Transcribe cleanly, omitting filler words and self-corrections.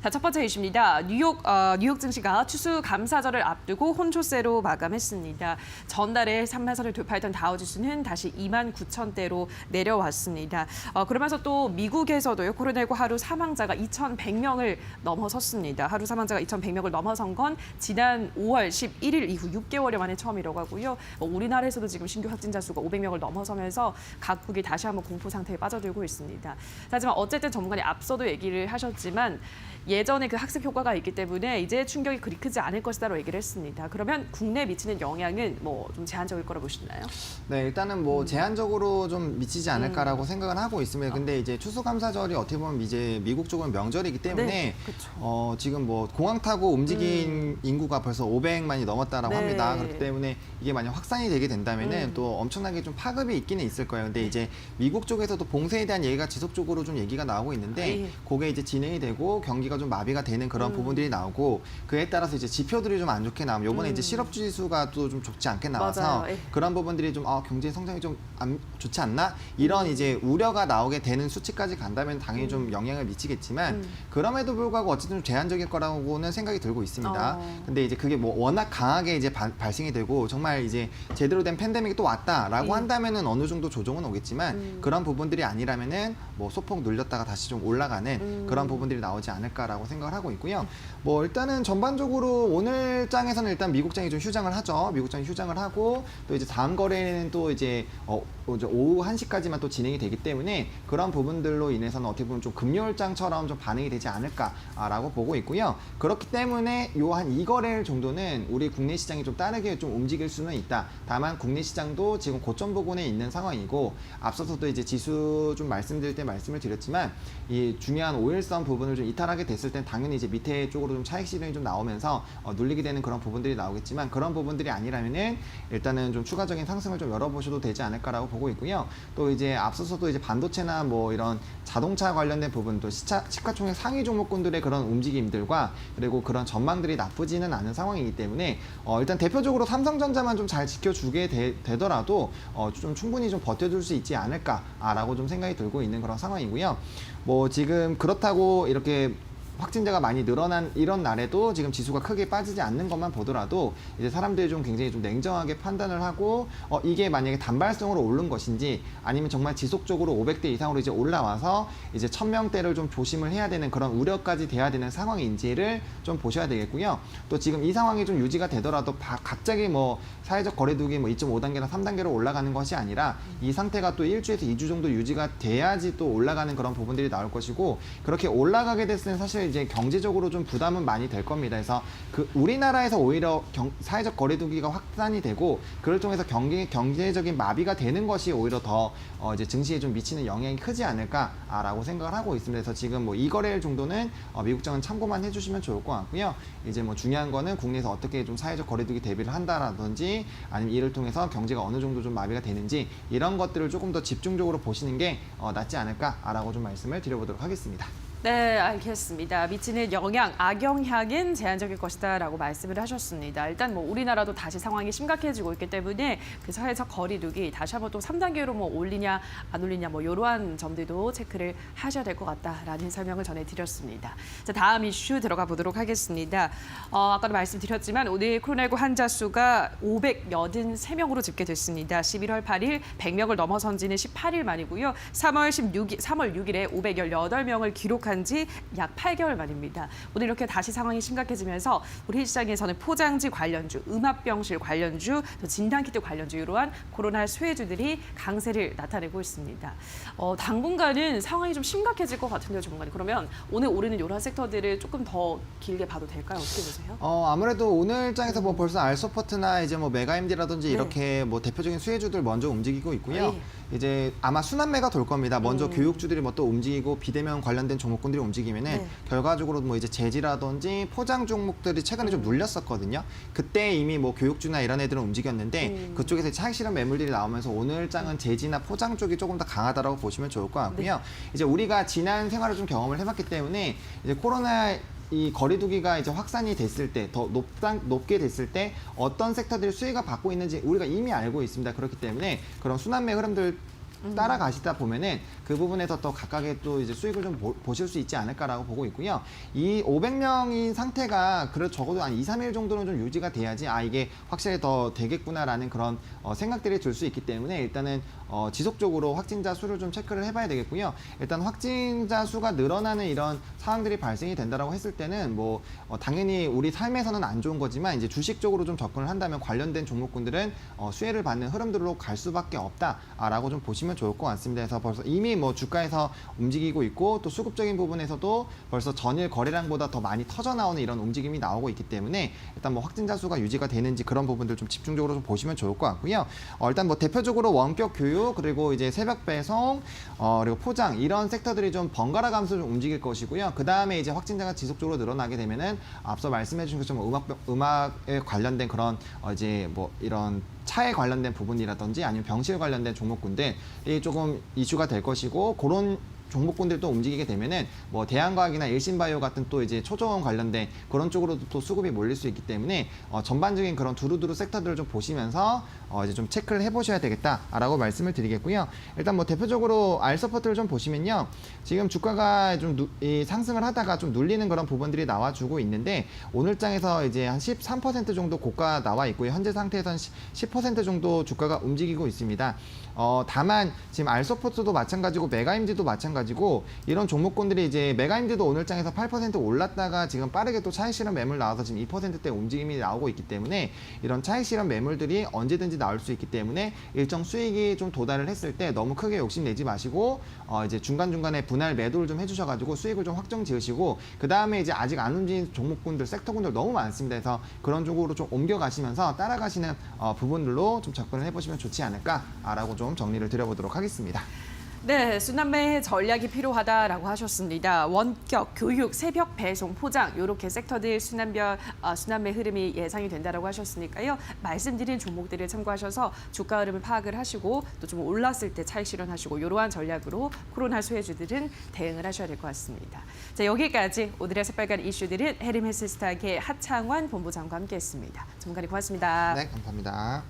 자, 첫 번째 이슈입니다. 뉴욕 증시가 추수감사절을 앞두고 혼조세로 마감했습니다. 전날에 3만 선을 돌파했던 다우지수는 다시 2만 9천대로 내려왔습니다. 그러면서 또 미국에서도요, 코로나19 하루 사망자가 2,100명을 넘어섰습니다. 하루 사망자가 2,100명을 넘어선 건 지난 5월 11일 이후 6개월여 만에 처음이라고 하고요. 우리나라에서도 지금 신규 확진자 수가 500명을 넘어서면서 각국이 다시 한번 공포 상태에 빠져들고 있습니다. 하지만 어쨌든 전문가님 앞서도 얘기를 하셨지만 예전에 그 학습 효과가 있기 때문에 이제 충격이 그리 크지 않을 것이다라고 얘기를 했습니다. 그러면 국내에 미치는 영향은 뭐 좀 제한적일 거라 보시나요? 네, 일단은 뭐 제한적으로 좀 미치지 않을까라고 생각은 하고 있습니다. 근데 이제 추수감사절이 어떻게 보면 이제 미국 쪽은 명절이기 때문에 네, 그렇죠. 지금 뭐 공항 타고 움직인 인구가 벌써 500만이 넘었다라고 네. 합니다. 그렇기 때문에 이게 만약 확산이 되게 된다면은 또 엄청나게 좀 파급이 있기는 있을 거예요. 근데 이제 미국 쪽에서도 봉쇄에 대한 얘기가 지속적으로 좀 얘기가 나오고 있는데 예. 그게 이제 진행이 되고 경기가 좀 마비가 되는 그런 부분들이 나오고 그에 따라서 이제 지표들이 좀 안 좋게 나오면 요번에 이제 실업 지수가 또 좀 좋지 않게 나와서 맞아요. 예. 그런 부분들이 좀 경제 성장이 좀 안 좋지 않나 이런 이제 우려가 나오게 되는 수치까지 간다면 당연히 좀 영향을 미치겠지만 그럼에도 불구하고 어쨌든 좀 제한적일 거라고는 생각이 들고 있습니다. 근데 이제 그게 뭐 워낙 강하게 이제 발생이 되고 정말 이제 제대로 된 팬데믹이 또 왔다라고 한다면은 어느 정도 조정은 오겠지만 그런 부분들이 아니라면은 뭐 소폭 눌렸다가 다시 좀 올라가는 그런 부분들이 나오지 않을까라고 생각을 하고 있고요. 뭐 일단은 전반적으로 오늘 장에서는 일단 미국장이 좀 휴장을 하죠. 미국장이 휴장을 하고 또 이제 다음 거래는 또 이제 오후 1시까지만 또 진행이 되기 때문에 그런 부분들로 인해서는 어떻게 보면 좀 금요일장처럼 좀 반응이 되지 않을까라고 보고 있고요. 그렇기 때문에 요 한 2거래일 정도는 우리 국내 시장이 좀 다르게 좀 움직일 수는 있다. 다만 국내 시장도 지금 고점 부근에 있는 상황이고 앞서서도 이제 지수 좀 말씀드릴 때 말씀을 드렸지만 이 중요한 5일선 부분을 좀 이탈하게 됐을 땐 당연히 이제 밑에 쪽으로 좀 차익 실현이 좀 나오면서 눌리게 되는 그런 부분들이 나오겠지만 그런 부분들이 아니라면은 일단은 좀 추가적인 상승을 좀 열어보셔도 되지 않을까라고 보고 있고요. 또 이제 앞서서도 이제 반도체나 뭐 이런 자동차 관련된 부분도 시가총액 상위 종목군들의 그런 움직임들과 그리고 그런 전망들이 나쁘지는 않은 상황이기 때문에 일단 대표적으로 삼성전자만 좀 잘 지켜주게 되더라도 좀 충분히 좀 버텨줄 수 있지 않을까라고 좀 생각이 들고 있는 그런 상황이고요. 뭐 지금 그렇다고 이렇게 확진자가 많이 늘어난 이런 날에도 지금 지수가 크게 빠지지 않는 것만 보더라도 이제 사람들이 좀 굉장히 좀 냉정하게 판단을 하고 이게 만약에 단발성으로 오른 것인지 아니면 정말 지속적으로 500대 이상으로 이제 올라와서 이제 1000명대를 좀 조심을 해야 되는 그런 우려까지 돼야 되는 상황인지를 좀 보셔야 되겠고요. 또 지금 이 상황이 좀 유지가 되더라도 갑자기 뭐 사회적 거리두기 뭐 2.5단계나 3단계로 올라가는 것이 아니라 이 상태가 또 1주에서 2주 정도 유지가 돼야지 또 올라가는 그런 부분들이 나올 것이고 그렇게 올라가게 됐을 때는 사실 이제 경제적으로 좀 부담은 많이 될 겁니다. 그래서 그 우리나라에서 오히려 사회적 거리두기가 확산이 되고 그걸 통해서 경제적인 마비가 되는 것이 오히려 더 이제 증시에 좀 미치는 영향이 크지 않을까라고 생각을 하고 있습니다. 그래서 지금 뭐 2거래일 정도는 미국장은 참고만 해주시면 좋을 것 같고요. 이제 뭐 중요한 거는 국내에서 어떻게 좀 사회적 거리두기 대비를 한다라든지 아니면 이를 통해서 경제가 어느 정도 좀 마비가 되는지 이런 것들을 조금 더 집중적으로 보시는 게 낫지 않을까라고 좀 말씀을 드려보도록 하겠습니다. 네, 알겠습니다. 미치는 영향, 악영향은 제한적일 것이다라고 말씀을 하셨습니다. 일단 뭐 우리나라도 다시 상황이 심각해지고 있기 때문에 그 사회적 거리두기 다시 한번 또 3단계로 뭐 올리냐 안 올리냐 뭐 이러한 점들도 체크를 하셔야 될 것 같다라는 설명을 전해드렸습니다. 자, 다음 이슈 들어가 보도록 하겠습니다. 아까도 말씀드렸지만 오늘 코로나19 환자 수가 583명으로 집계됐습니다. 11월 8일 100명을 넘어선 지는 18일 만이고요. 3월 6일에 518명을 기록한 지 약 8개월 만입니다. 오늘 이렇게 다시 상황이 심각해지면서 우리 시장에서는 포장지 관련주, 음압병실 관련주, 또 진단키트 관련주 이러한 코로나 수혜주들이 강세를 나타내고 있습니다. 당분간은 상황이 좀 심각해질 것 같은데요, 전문가님. 그러면 오늘 오르는 이러한 섹터들을 조금 더 길게 봐도 될까요? 어떻게 보세요? 아무래도 오늘 장에서 뭐 벌써 알소포트나 이제 뭐 메가임디라든지 이렇게 뭐 대표적인 수혜주들 먼저 움직이고 있고요. 이제 아마 순환매가 돌 겁니다. 먼저 교육주들이 뭐 또 움직이고 비대면 관련된 종목군들이 움직이면은 결과적으로 뭐 이제 제지라든지 포장 종목들이 최근에 좀 눌렸었거든요. 그때 이미 뭐 교육주나 이런 애들은 움직였는데 그쪽에서 차익 실현 매물들이 나오면서 오늘 장은 제지나 포장 쪽이 조금 더 강하다라고 보시면 좋을 것 같고요. 이제 우리가 지난 생활을 좀 경험을 해봤기 때문에 이제 코로나 이 거리두기가 이제 확산이 됐을 때, 더 높게 됐을 때 어떤 섹터들이 수혜가 받고 있는지 우리가 이미 알고 있습니다. 그렇기 때문에 그런 순환매 흐름들 따라가시다 보면은 그 부분에서 또 각각의 또 이제 수익을 좀 보실 수 있지 않을까라고 보고 있고요. 이 500명인 상태가 그래도 적어도 한 2, 3일 정도는 좀 유지가 돼야지 이게 확실히 더 되겠구나라는 그런 생각들이 들 수 있기 때문에 일단은 지속적으로 확진자 수를 좀 체크를 해봐야 되겠고요. 일단 확진자 수가 늘어나는 이런 상황들이 발생이 된다라고 했을 때는 뭐 당연히 우리 삶에서는 안 좋은 거지만 이제 주식적으로 좀 접근을 한다면 관련된 종목군들은 수혜를 받는 흐름들로 갈 수밖에 없다라고 좀 보시면 좋을 것 같습니다. 그래서 벌써 이미 뭐 주가에서 움직이고 있고 또 수급적인 부분에서도 벌써 전일 거래량보다 더 많이 터져 나오는 이런 움직임이 나오고 있기 때문에 일단 뭐 확진자 수가 유지가 되는지 그런 부분들 좀 집중적으로 좀 보시면 좋을 것 같고요. 일단 뭐 대표적으로 원격 교육 그리고 이제 새벽 배송 그리고 포장 이런 섹터들이 좀 번갈아 가면서 좀 움직일 것이고요. 그 다음에 이제 확진자가 지속적으로 늘어나게 되면은 앞서 말씀해 주신 것처럼 음악에 관련된 그런 이제 뭐 이런 차에 관련된 부분이라든지 아니면 병실 관련된 종목군들이 조금 이슈가 될 것이고 그런 종목군들이 또 움직이게 되면은 뭐 대한과학이나 일신바이오 같은 또 이제 초저원 관련된 그런 쪽으로도 또 수급이 몰릴 수 있기 때문에 전반적인 그런 두루두루 섹터들을 좀 보시면서 이제 좀 체크를 해보셔야 되겠다라고 말씀을 드리겠고요. 일단 뭐 대표적으로 R 서포트를 좀 보시면요, 지금 주가가 좀 상승을 하다가 좀 눌리는 그런 부분들이 나와주고 있는데 오늘 장에서 이제 한 13% 정도 고가 나와 있고요. 현재 상태에서는 10% 정도 주가가 움직이고 있습니다. 다만 지금 R 서포트도 마찬가지고 메가임지도 마찬가지고 이런 종목군들이 이제 메가임지도 오늘 장에서 8% 올랐다가 지금 빠르게 또 차익 실현 매물 나와서 지금 2%대 움직임이 나오고 있기 때문에 이런 차익 실현 매물들이 언제든지 나올 수 있기 때문에 일정 수익이 좀 도달을 했을 때 너무 크게 욕심내지 마시고 이제 중간중간에 분할 매도를 좀 해주셔가지고 수익을 좀 확정 지으시고 그 다음에 이제 아직 안 움직인 종목군들 섹터군들 너무 많습니다. 그래서 그런 쪽으로 좀 옮겨가시면서 따라가시는 부분들로 좀 접근을 해보시면 좋지 않을까라고 좀 정리를 드려보도록 하겠습니다. 네, 순환매 전략이 필요하다라고 하셨습니다. 원격, 교육, 새벽 배송, 포장 이렇게 섹터들 순환매 흐름이 예상이 된다라고 하셨으니까요. 말씀드린 종목들을 참고하셔서 주가 흐름을 파악을 하시고 또 좀 올랐을 때 차익 실현하시고 이러한 전략으로 코로나 수혜주들은 대응을 하셔야 될 것 같습니다. 자, 여기까지 오늘의 새빨간 이슈들은 해림헬스스탁의 하창원 본부장과 함께했습니다. 전문가님 고맙습니다. 네, 감사합니다.